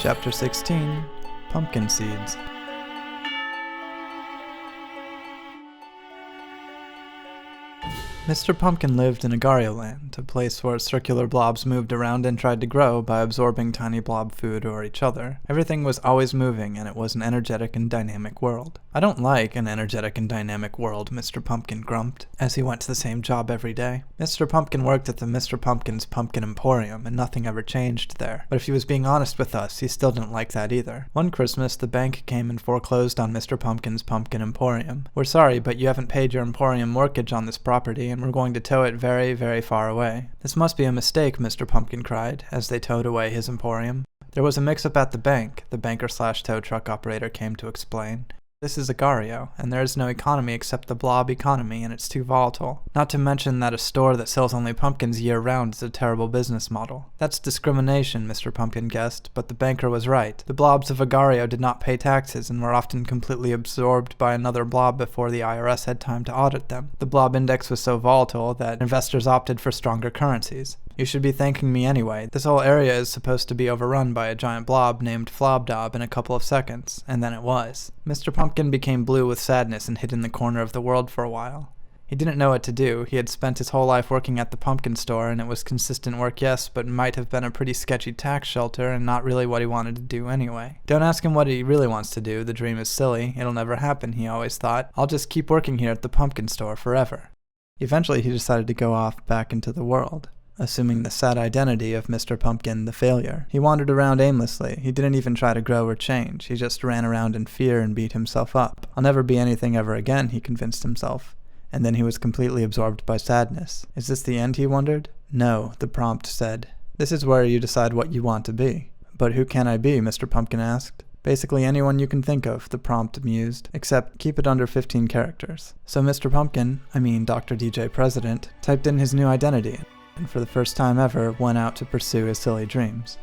Chapter 16, Pumpkin Seeds. Mr. Pumpkin lived in Agario Land, a place where circular blobs moved around and tried to grow by absorbing tiny blob food or each other. Everything was always moving, and it was an energetic and dynamic world. "I don't like an energetic and dynamic world," Mr. Pumpkin grumped, as he went to the same job every day. Mr. Pumpkin worked at the Mr. Pumpkin's Pumpkin Emporium, and nothing ever changed there. But if he was being honest with us, he still didn't like that either. One Christmas, the bank came and foreclosed on Mr. Pumpkin's Pumpkin Emporium. "We're sorry, but you haven't paid your Emporium mortgage on this property, and we're going to tow it very, very far away." "This must be a mistake," Mr. Pumpkin cried, as they towed away his Emporium. "There was a mix-up at the bank," the banker-slash-tow truck operator came to explain. "This is Agario, and there is no economy except the blob economy, and it's too volatile. Not to mention that a store that sells only pumpkins year-round is a terrible business model." "That's discrimination," Mr. Pumpkin guessed, but the banker was right. The blobs of Agario did not pay taxes and were often completely absorbed by another blob before the IRS had time to audit them. The blob index was so volatile that investors opted for stronger currencies. "You should be thanking me anyway. This whole area is supposed to be overrun by a giant blob named Flobdob in a couple of seconds." And then it was. Mr. Pumpkin became blue with sadness and hid in the corner of the world for a while. He didn't know what to do. He had spent his whole life working at the pumpkin store, and it was consistent work, yes, but might have been a pretty sketchy tax shelter and not really what he wanted to do anyway. Don't ask him what he really wants to do. The dream is silly. It'll never happen, he always thought. "I'll just keep working here at the pumpkin store forever." Eventually, he decided to go off back into the world, assuming the sad identity of Mr. Pumpkin the failure. He wandered around aimlessly. He didn't even try to grow or change. He just ran around in fear and beat himself up. "I'll never be anything ever again," he convinced himself. And then he was completely absorbed by sadness. Is this the end, he wondered? "No," the prompt said. "This is where you decide what you want to be." "But who can I be?" Mr. Pumpkin asked. "Basically anyone you can think of," the prompt mused, "except keep it under 15 characters. So Mr. Pumpkin, Dr. DJ President, typed in his new identity, and for the first time ever went out to pursue his silly dreams.